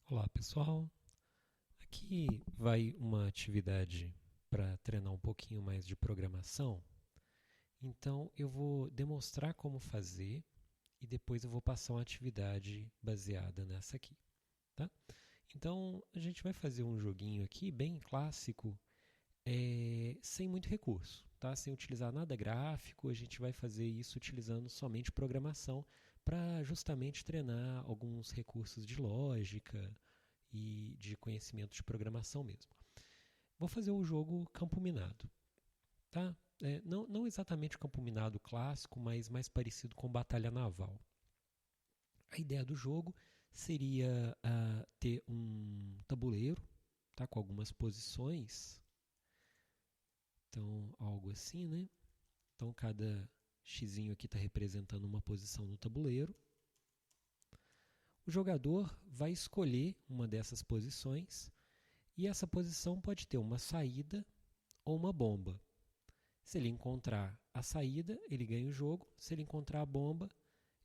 Olá pessoal, aqui vai uma atividade para treinar um pouquinho mais de programação. Então eu vou demonstrar como fazer e depois eu vou passar uma atividade baseada nessa aqui, tá? Então a gente vai fazer um joguinho aqui bem clássico, sem muito recurso, tá? Sem utilizar nada gráfico, a gente vai fazer isso utilizando somente programação para justamente treinar alguns recursos de lógica e de conhecimento de programação mesmo. Vou fazer o jogo Campo Minado, tá? Não exatamente o Campo Minado clássico, mas mais parecido com Batalha Naval. A ideia do jogo seria ter um tabuleiro, tá? Com algumas posições. Então, algo assim, né? Então, cada xizinho aqui está representando uma posição no tabuleiro. O jogador vai escolher uma dessas posições e essa posição pode ter uma saída ou uma bomba. Se ele encontrar a saída, ele ganha o jogo. Se ele encontrar a bomba,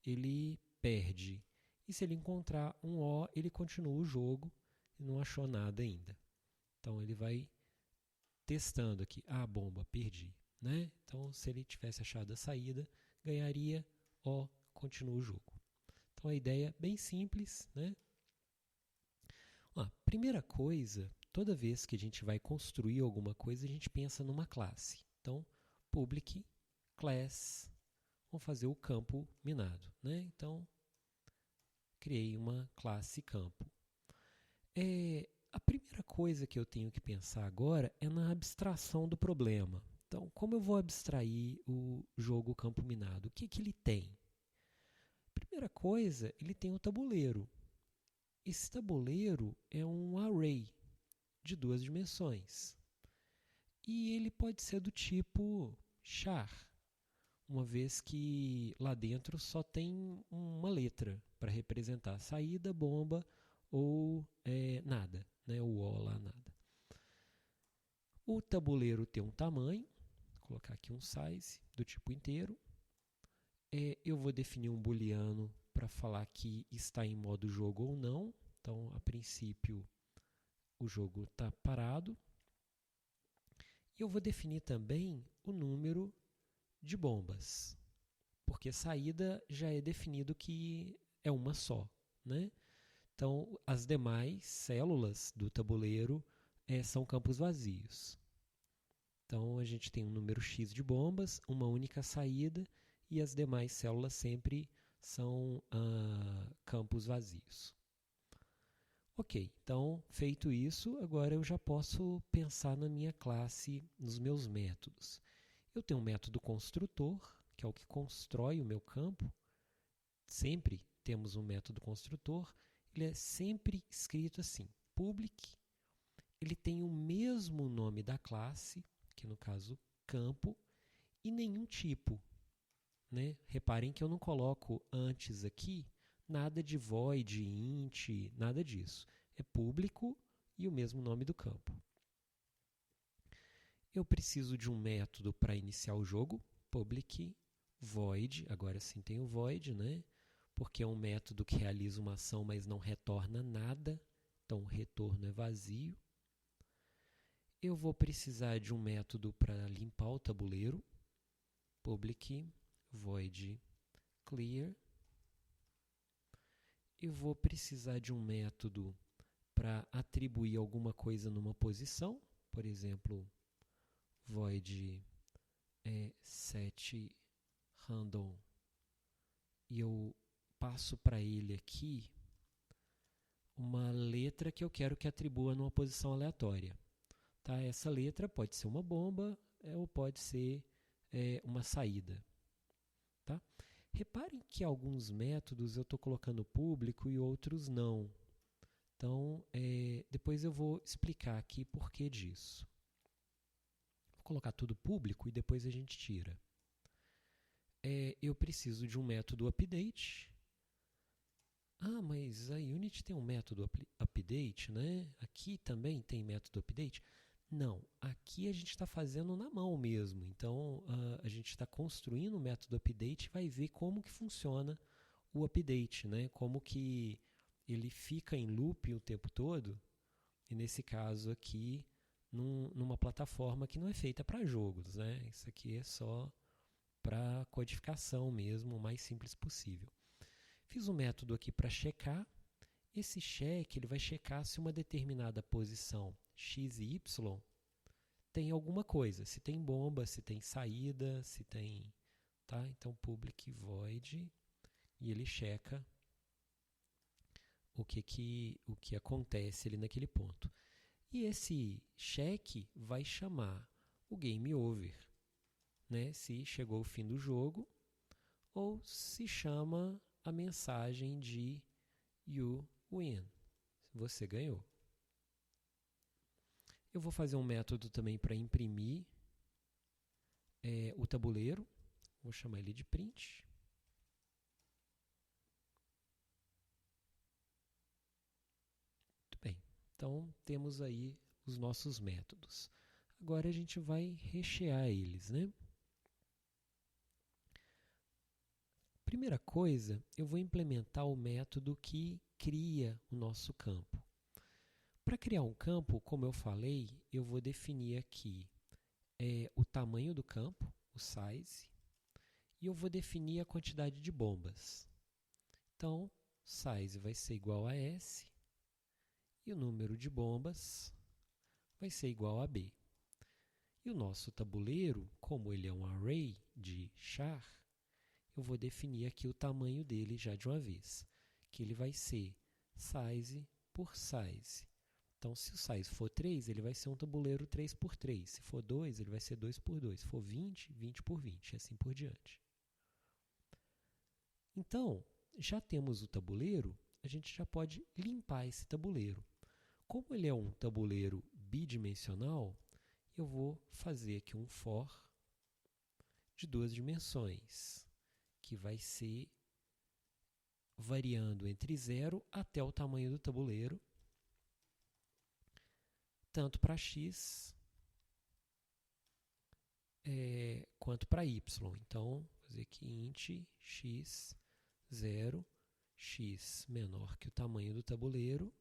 ele perde. E se ele encontrar um O, ele continua o jogo e não achou nada ainda. Então ele vai testando aqui. Ah, bomba, perdi. Né? Então, se ele tivesse achado a saída, ganharia O, continua o jogo. Então a ideia é bem simples, né? Primeira coisa, toda vez que a gente vai construir alguma coisa, a gente pensa numa classe. Então, public class, vamos fazer o campo minado, né? Então, criei uma classe campo. A primeira coisa que eu tenho que pensar agora é na abstração do problema. Então, como eu vou abstrair o jogo campo minado? O que, que ele tem? Primeira coisa, ele tem o tabuleiro. Esse tabuleiro é um array de duas dimensões. E ele pode ser do tipo char, uma vez que lá dentro só tem uma letra para representar saída, bomba ou nada, né? O O lá, nada. O tabuleiro tem um tamanho, vou colocar aqui um size do tipo inteiro. Eu vou definir um booleano para falar que está em modo jogo ou não. Então, a princípio, o jogo está parado. E eu vou definir também o número de bombas, porque saída já é definido que é uma só, né? Então, as demais células do tabuleiro são campos vazios. Então, a gente tem um número X de bombas, uma única saída, e as demais células sempre são campos vazios. Ok, então, feito isso, agora eu já posso pensar na minha classe, nos meus métodos. Eu tenho um método construtor, que é o que constrói o meu campo. Sempre temos um método construtor. Ele é sempre escrito assim, public. Ele tem o mesmo nome da classe, que no caso campo, e nenhum tipo. Né? Reparem que eu não coloco antes aqui nada de void, int, nada disso. É público e o mesmo nome do campo. Eu preciso de um método para iniciar o jogo, public void, agora sim tem o void, né? Porque é um método que realiza uma ação, mas não retorna nada, então o retorno é vazio. Eu vou precisar de um método para limpar o tabuleiro, public void clear. Eu vou precisar de um método para atribuir alguma coisa numa posição, por exemplo, void set random, e eu passo para ele aqui uma letra que eu quero que atribua numa posição aleatória. Tá? Essa letra pode ser uma bomba ou pode ser uma saída. Tá? Reparem que alguns métodos eu estou colocando público e outros não. Então, depois eu vou explicar aqui por que disso. Vou colocar tudo público e depois a gente tira. Eu preciso de um método update. Ah, mas a Unity tem um método update, né? Aqui também tem método update? Não, aqui a gente está fazendo na mão mesmo. Então, a gente está construindo o método update e vai ver como que funciona o update, né? Como que ele fica em loop o tempo todo, e nesse caso aqui, numa plataforma que não é feita para jogos, né? Isso aqui é só para codificação mesmo, o mais simples possível. Fiz um método aqui para checar. Esse check ele vai checar se uma determinada posição x e y tem alguma coisa, se tem bomba, se tem saída, se tem, tá? Então public void e ele checa o que acontece ali naquele ponto. E esse check vai chamar o game over, né? Se chegou o fim do jogo, ou se chama a mensagem de you win, você ganhou. Eu vou fazer um método também para imprimir o tabuleiro, vou chamar ele de print. Muito bem, então temos aí os nossos métodos. Agora a gente vai rechear eles, né? Primeira coisa, eu vou implementar o método que cria o nosso campo. Para criar um campo, como eu falei, eu vou definir aqui o tamanho do campo, o size, e eu vou definir a quantidade de bombas. Então, size vai ser igual a S e o número de bombas vai ser igual a B. E o nosso tabuleiro, como ele é um array de char, eu vou definir aqui o tamanho dele já de uma vez, que ele vai ser size por size. Então, se o size for 3, ele vai ser um tabuleiro 3 por 3. Se for 2, ele vai ser 2 por 2. Se for 20, 20 por 20, e assim por diante. Então, já temos o tabuleiro, a gente já pode limpar esse tabuleiro. Como ele é um tabuleiro bidimensional, eu vou fazer aqui um for de 2 dimensões, que vai ser variando entre 0 até o tamanho do tabuleiro, tanto para x quanto para y. Então, vou fazer aqui int x 0, x menor que o tamanho do tabuleiro,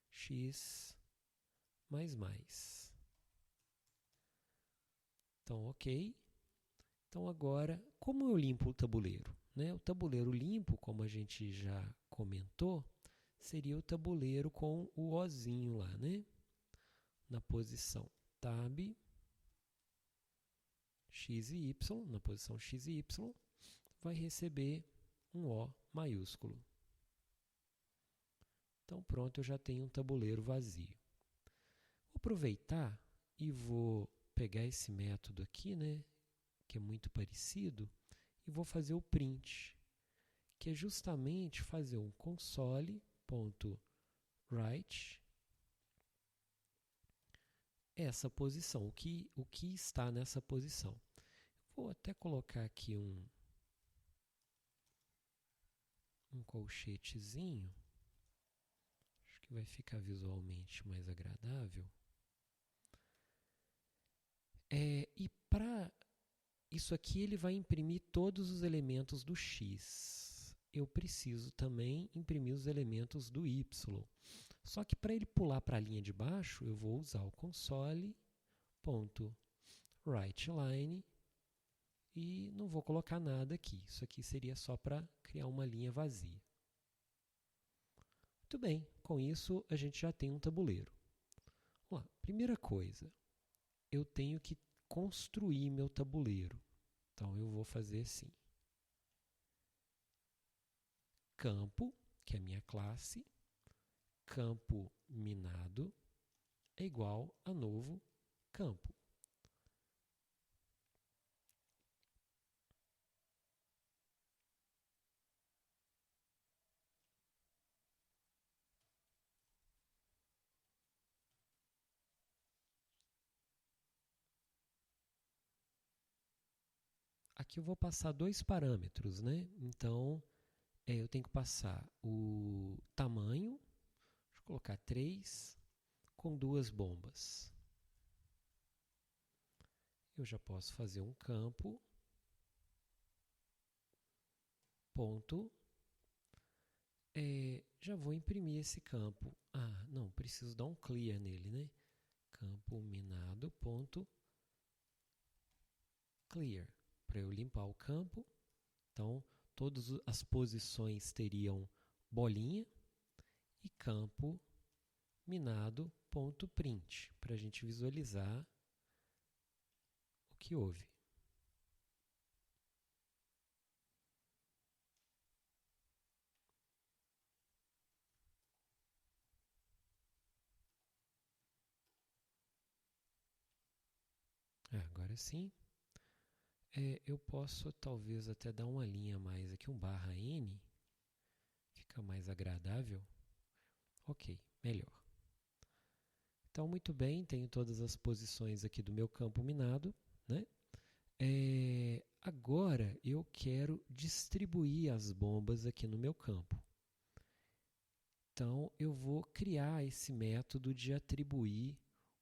x mais mais. Então, ok. Então, agora, como eu limpo o tabuleiro? Né? O tabuleiro limpo, como a gente já comentou, seria o tabuleiro com o ozinho lá, né? Na posição tab, x e y, na posição x e y, vai receber um O maiúsculo. Então, pronto, eu já tenho um tabuleiro vazio. Vou aproveitar e vou pegar esse método aqui, né, que é muito parecido, e vou fazer o print, que é justamente fazer um console.write essa posição, o que está nessa posição. Vou até colocar aqui um colchetezinho, acho que vai ficar visualmente mais agradável. E para isso aqui ele vai imprimir todos os elementos do x. Eu preciso também imprimir os elementos do y. Só que para ele pular para a linha de baixo, eu vou usar o console.writeLine e não vou colocar nada aqui. Isso aqui seria só para criar uma linha vazia. Muito bem, com isso a gente já tem um tabuleiro. Vamos lá. Primeira coisa, eu tenho que construir meu tabuleiro. Então eu vou fazer assim. Campo, que é a minha classe, campo minado é igual a novo campo. Aqui eu vou passar dois parâmetros, né? Então, eu tenho que passar o tamanho, deixa eu colocar 3, com 2 bombas. Eu já posso fazer um campo, ponto, já vou imprimir esse campo. Ah, não, preciso dar um clear nele, né? Campo minado ponto clear, para eu limpar o campo. Então, todas as posições teriam bolinha e campo minado ponto print, para a gente visualizar o que houve. Agora sim. Eu posso talvez até dar uma linha a mais aqui, um barra N, fica mais agradável. Ok, melhor. Então, muito bem, tenho todas as posições aqui do meu campo minado, né? Agora eu quero distribuir as bombas aqui no meu campo. Então, eu vou criar esse método de atribuir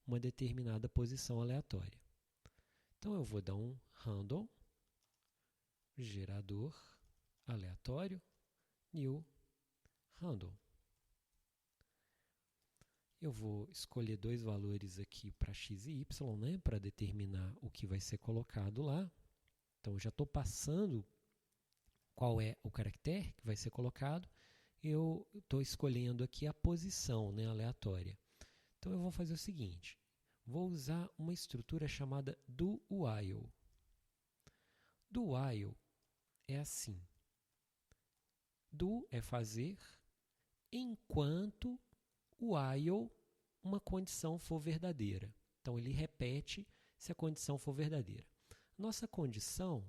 uma determinada posição aleatória. Então, eu vou dar um random, gerador aleatório, new random. Eu vou escolher dois valores aqui para x e y, né, para determinar o que vai ser colocado lá. Então, eu já estou passando qual é o caractere que vai ser colocado. Eu estou escolhendo aqui a posição, né, aleatória. Então, eu vou fazer o seguinte. Vou usar uma estrutura chamada do while. Do while é assim. Do é fazer enquanto o while uma condição for verdadeira. Então, ele repete se a condição for verdadeira. Nossa condição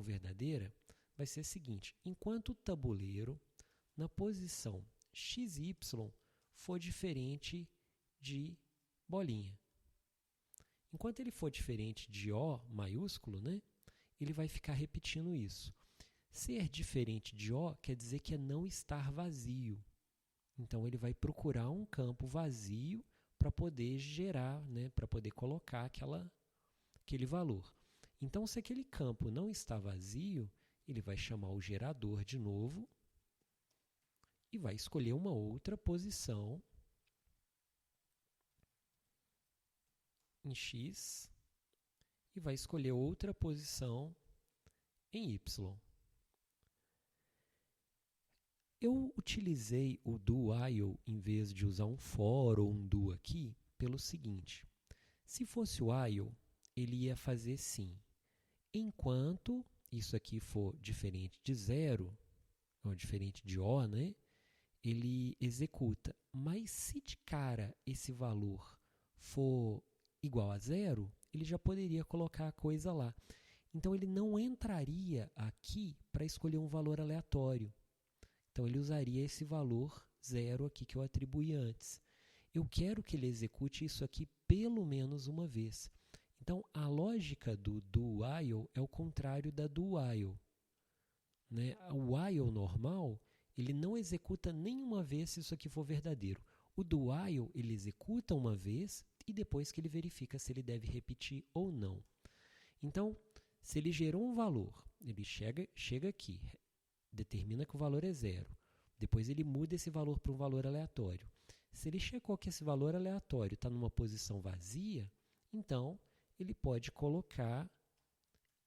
verdadeira vai ser a seguinte: enquanto o tabuleiro na posição x e y for diferente de bolinha. Enquanto ele for diferente de O maiúsculo, né, ele vai ficar repetindo isso. Ser diferente de O quer dizer que é não estar vazio. Então, ele vai procurar um campo vazio para poder gerar, né, para poder colocar aquele valor. Então, se aquele campo não está vazio, ele vai chamar o gerador de novo e vai escolher uma outra posição em x e vai escolher outra posição em y. Eu utilizei o do while em vez de usar um for ou um do aqui pelo seguinte: se fosse o while, ele ia fazer sim. Enquanto isso aqui for diferente de 0, ou diferente de O, né, ele executa. Mas se de cara esse valor for igual a 0, ele já poderia colocar a coisa lá. Então, ele não entraria aqui para escolher um valor aleatório. Então, ele usaria esse valor 0 aqui que eu atribuí antes. Eu quero que ele execute isso aqui pelo menos uma vez. Então, a lógica do while é o contrário da do while. Né? O while normal, ele não executa nenhuma vez se isso aqui for verdadeiro. O do while, ele executa uma vez e depois que ele verifica se ele deve repetir ou não. Então, se ele gerou um valor, ele chega aqui, determina que o valor é 0. Depois ele muda esse valor para um valor aleatório. Se ele checou que esse valor aleatório está numa posição vazia, então ele pode colocar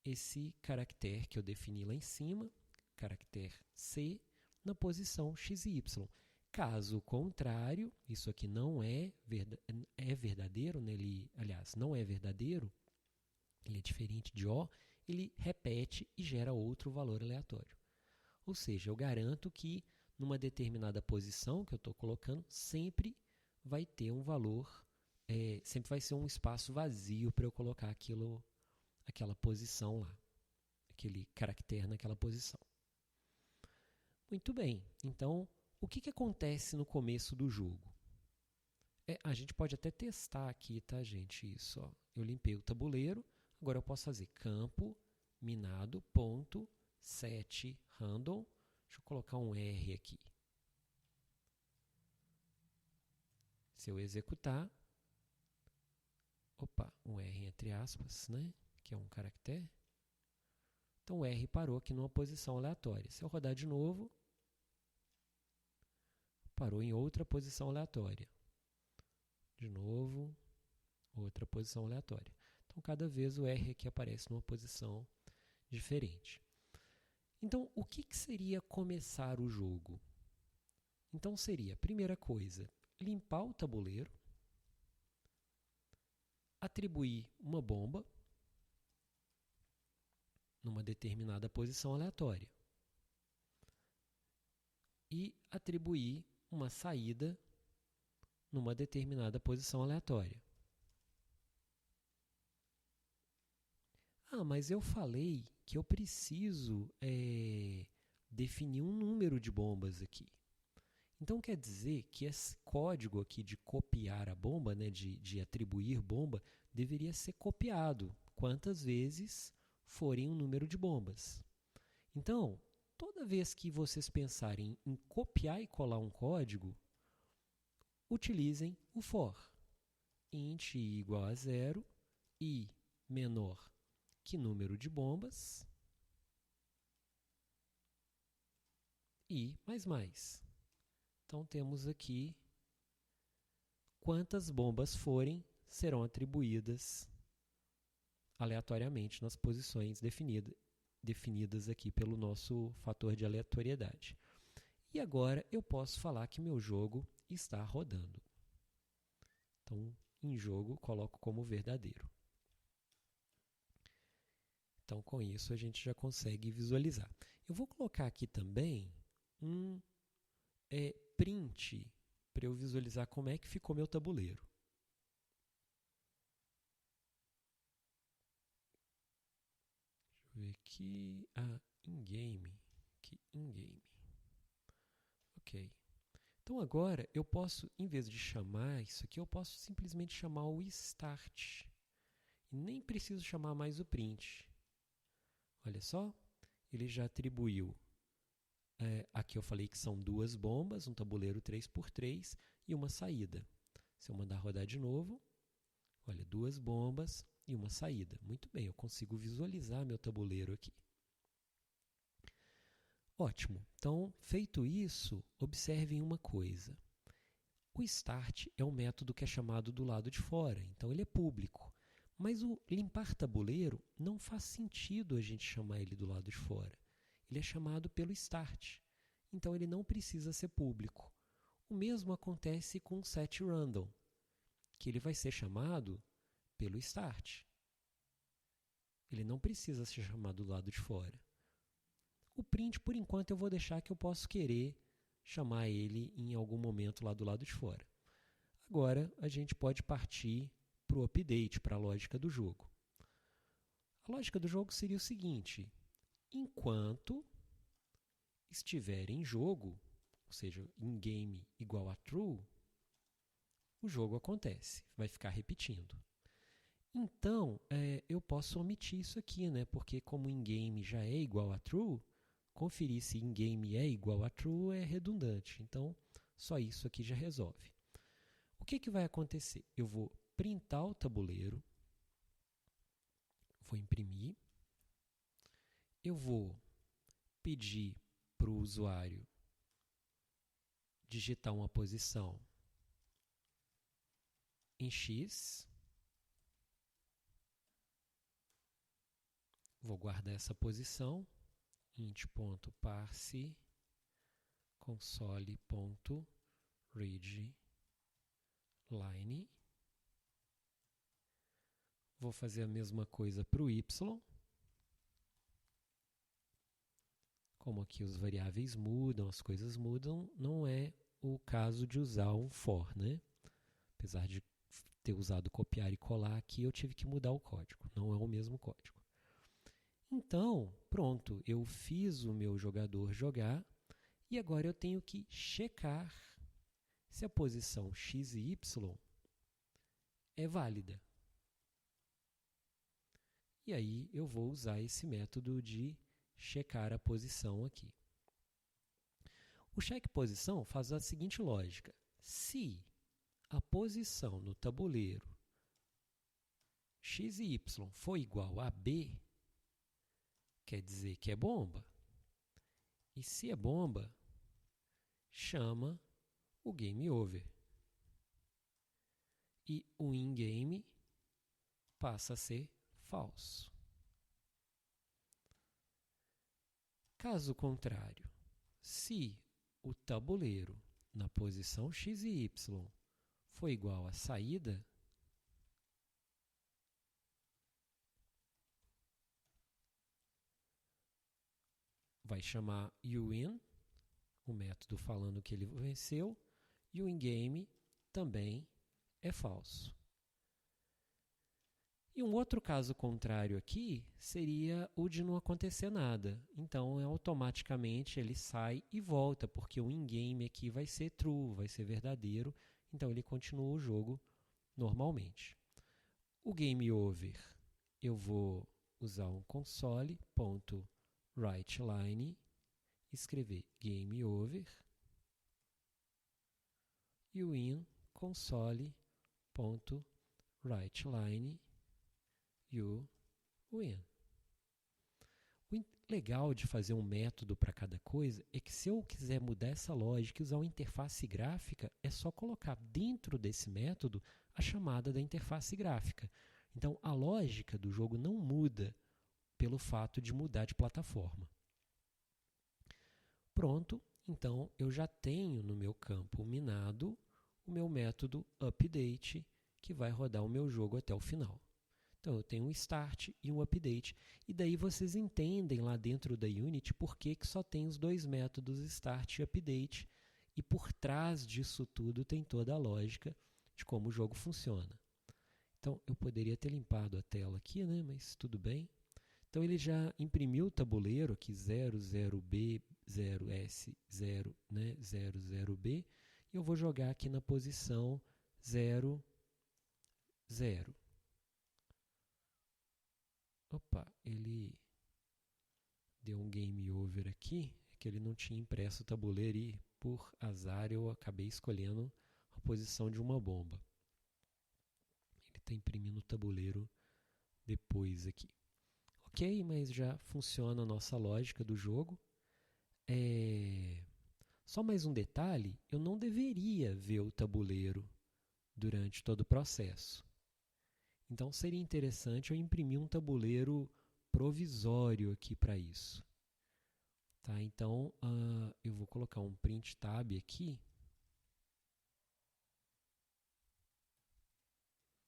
esse caractere que eu defini lá em cima, caractere C, na posição x e y. Caso contrário, isso aqui não é verdadeiro, né? Aliás, não é verdadeiro, ele é diferente de O, ele repete e gera outro valor aleatório. Ou seja, eu garanto que numa determinada posição que eu estou colocando, sempre vai ter um valor, sempre vai ser um espaço vazio para eu colocar aquela posição lá, aquele caractere naquela posição. Muito bem, então o que acontece no começo do jogo? A gente pode até testar aqui, tá, gente? Isso, ó. Eu limpei o tabuleiro, agora eu posso fazer campo minado ponto set random. Deixa eu colocar um R aqui. Se eu executar, um R entre aspas, né? Que é um caractere. Então o R parou aqui numa posição aleatória. Se eu rodar de novo, parou em outra posição aleatória. De novo, outra posição aleatória. Então cada vez o R aqui aparece numa posição diferente. Então o que seria começar o jogo? Então seria, primeira coisa, limpar o tabuleiro, atribuir uma bomba numa determinada posição aleatória e atribuir uma saída numa determinada posição aleatória. Ah, mas eu falei que eu preciso definir um número de bombas aqui. Então quer dizer que esse código aqui de copiar a bomba, né, de atribuir bomba, deveria ser copiado quantas vezes forem um número de bombas. Então, toda vez que vocês pensarem em copiar e colar um código, utilizem o for. Int i igual a 0, i menor que número de bombas, i mais. Então temos aqui quantas bombas forem, serão atribuídas aleatoriamente nas posições definidas aqui pelo nosso fator de aleatoriedade. E agora eu posso falar que meu jogo está rodando. Então, em jogo, coloco como verdadeiro. Então, com isso, a gente já consegue visualizar. Eu vou colocar aqui também um print para eu visualizar como é que ficou meu tabuleiro. Deixa eu ver aqui. In-game. Aqui, in-game. Ok. Então, agora, eu posso, em vez de chamar isso aqui, eu posso simplesmente chamar o start. E nem preciso chamar mais o print. Olha só, ele já atribuiu. Aqui eu falei que são duas bombas, um tabuleiro 3x3 e uma saída. Se eu mandar rodar de novo, olha, duas bombas e uma saída. Muito bem, eu consigo visualizar meu tabuleiro aqui. Ótimo. Então, feito isso, observem uma coisa. O start é um método que é chamado do lado de fora, então ele é público. Mas o limpar tabuleiro não faz sentido a gente chamar ele do lado de fora. Ele é chamado pelo start, então ele não precisa ser público. O mesmo acontece com o setRandom, que ele vai ser chamado pelo start. Ele não precisa ser chamado do lado de fora. O print, por enquanto, eu vou deixar que eu posso querer chamar ele em algum momento lá do lado de fora. Agora, a gente pode partir para o update, para a lógica do jogo. A lógica do jogo seria o seguinte: enquanto estiver em jogo, ou seja, in game igual a true, o jogo acontece, vai ficar repetindo. Então, eu posso omitir isso aqui, né? Porque como in game já é igual a true, conferir se in game é igual a true é redundante. Então, só isso aqui já resolve. O que vai acontecer? Eu vou printar o tabuleiro, vou imprimir, eu vou pedir para o usuário digitar uma posição em X, vou guardar essa posição, int.parse console.readline. Vou fazer a mesma coisa para o y. Como aqui os variáveis mudam, as coisas mudam, não é o caso de usar um for, né? Apesar de ter usado copiar e colar aqui, eu tive que mudar o código, não é o mesmo código. Então, pronto, eu fiz o meu jogador jogar e agora eu tenho que checar se a posição x e y é válida. E aí eu vou usar esse método de checar a posição aqui. O check posição faz a seguinte lógica: se a posição no tabuleiro x e y for igual a b, quer dizer que é bomba. E se é bomba, chama o game over. E o in-game passa a ser falso. Caso contrário, se o tabuleiro na posição x e y for igual à saída, vai chamar uIn, o método falando que ele venceu, e o in-game também é falso. E um outro caso contrário aqui seria o de não acontecer nada. Então, automaticamente ele sai e volta, porque o in-game aqui vai ser true, vai ser verdadeiro. Então, ele continua o jogo normalmente. O game over, eu vou usar um console.writeLine, escrever game over, e o in console.writeLine o win. O legal de fazer um método para cada coisa é que se eu quiser mudar essa lógica e usar uma interface gráfica, é só colocar dentro desse método a chamada da interface gráfica. Então, a lógica do jogo não muda pelo fato de mudar de plataforma. Pronto, então eu já tenho no meu campo minado o meu método update, que vai rodar o meu jogo até o final. Então, eu tenho um start e um update. E daí vocês entendem lá dentro da Unity por que só tem os dois métodos start e update. E por trás disso tudo tem toda a lógica de como o jogo funciona. Então, eu poderia ter limpado a tela aqui, né? Mas tudo bem. Então, ele já imprimiu o tabuleiro aqui 00B, 0S0, né? 00B. E eu vou jogar aqui na posição 0, 0. Opa, ele deu um game over aqui, que ele não tinha impresso o tabuleiro e, por azar, eu acabei escolhendo a posição de uma bomba. Ele está imprimindo o tabuleiro depois aqui. Ok, mas já funciona a nossa lógica do jogo. Só mais um detalhe, eu não deveria ver o tabuleiro durante todo o processo. Então, seria interessante eu imprimir um tabuleiro provisório aqui para isso. Tá? Então, eu vou colocar um print tab aqui,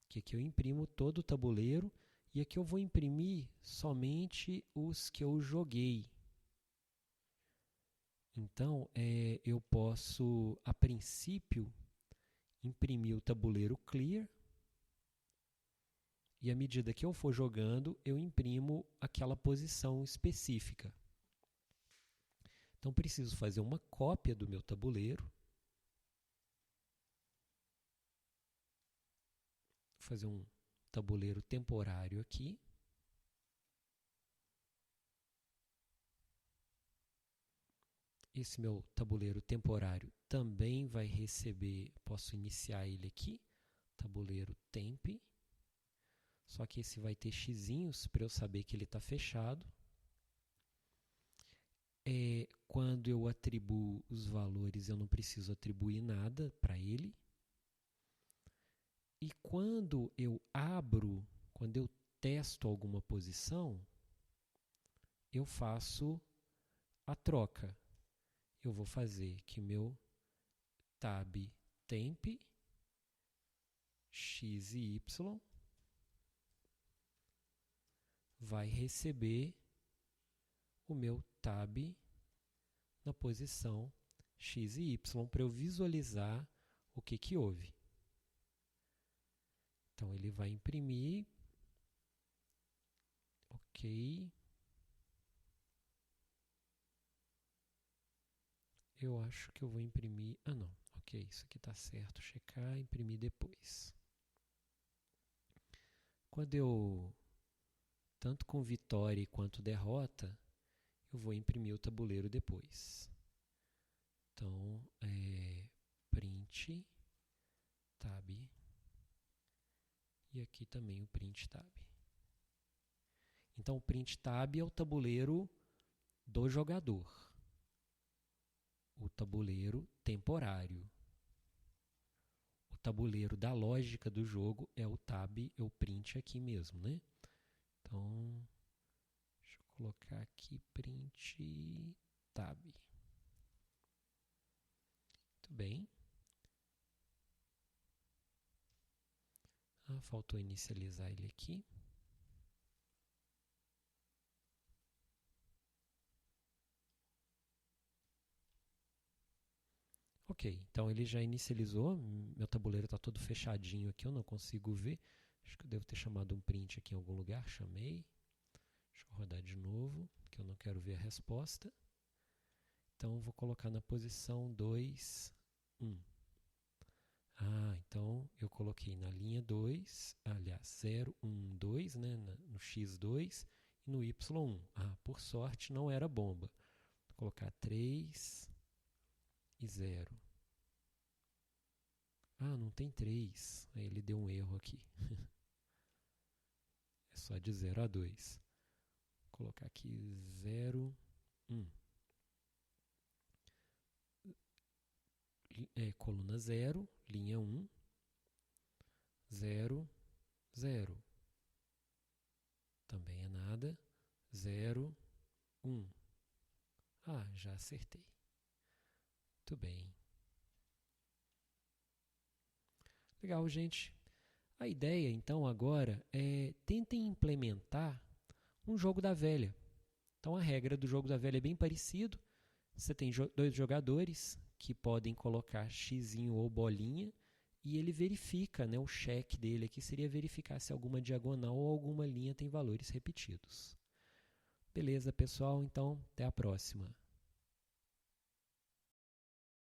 que aqui eu imprimo todo o tabuleiro, e aqui eu vou imprimir somente os que eu joguei. Então, eu posso, a princípio, imprimir o tabuleiro clear, e à medida que eu for jogando, eu imprimo aquela posição específica. Então, preciso fazer uma cópia do meu tabuleiro. Vou fazer um tabuleiro temporário aqui. Esse meu tabuleiro temporário também vai receber, posso iniciar ele aqui, tabuleiro temp. Só que esse vai ter xizinhos para eu saber que ele está fechado. Quando eu atribuo os valores, eu não preciso atribuir nada para ele. E quando eu abro, quando eu testo alguma posição, eu faço a troca. Eu vou fazer que meu tab temp x e y vai receber o meu tab na posição x e y para eu visualizar o que houve. Então, ele vai imprimir. Ok. Eu acho que eu vou imprimir... Ah, não. Ok, isso aqui está certo. Checar, imprimir depois. Quando eu... Tanto com vitória quanto derrota, eu vou imprimir o tabuleiro depois. Então, print tab. E aqui também o print tab. Então, o print tab é o tabuleiro do jogador, o tabuleiro temporário. O tabuleiro da lógica do jogo é o tab, é o print aqui mesmo, né? Então, deixa eu colocar aqui print tab. Muito bem. Faltou inicializar ele aqui. Ok, então ele já inicializou. Meu tabuleiro está todo fechadinho aqui, eu não consigo ver. Acho que eu devo ter chamado um print aqui em algum lugar. Chamei. Deixa eu rodar de novo, que eu não quero ver a resposta. Então, eu vou colocar na posição 2, 1. Então eu coloquei na linha 2, aliás, 0, 1, 2, né, no x2 e no y1. Por sorte não era bomba. Vou colocar 3 e 0. Não tem 3. Aí ele deu um erro aqui. É só de 0 a 2. Vou colocar aqui 0, 1. Coluna 0, linha 1, 0, 0. Também é nada. 0, 1. Já acertei. Muito bem. Legal, gente. A ideia, então, agora é tentem implementar um jogo da velha. Então, a regra do jogo da velha é bem parecido. Você tem dois jogadores que podem colocar xizinho ou bolinha e ele verifica, né, o check dele aqui seria verificar se alguma diagonal ou alguma linha tem valores repetidos. Beleza, pessoal? Então, até a próxima.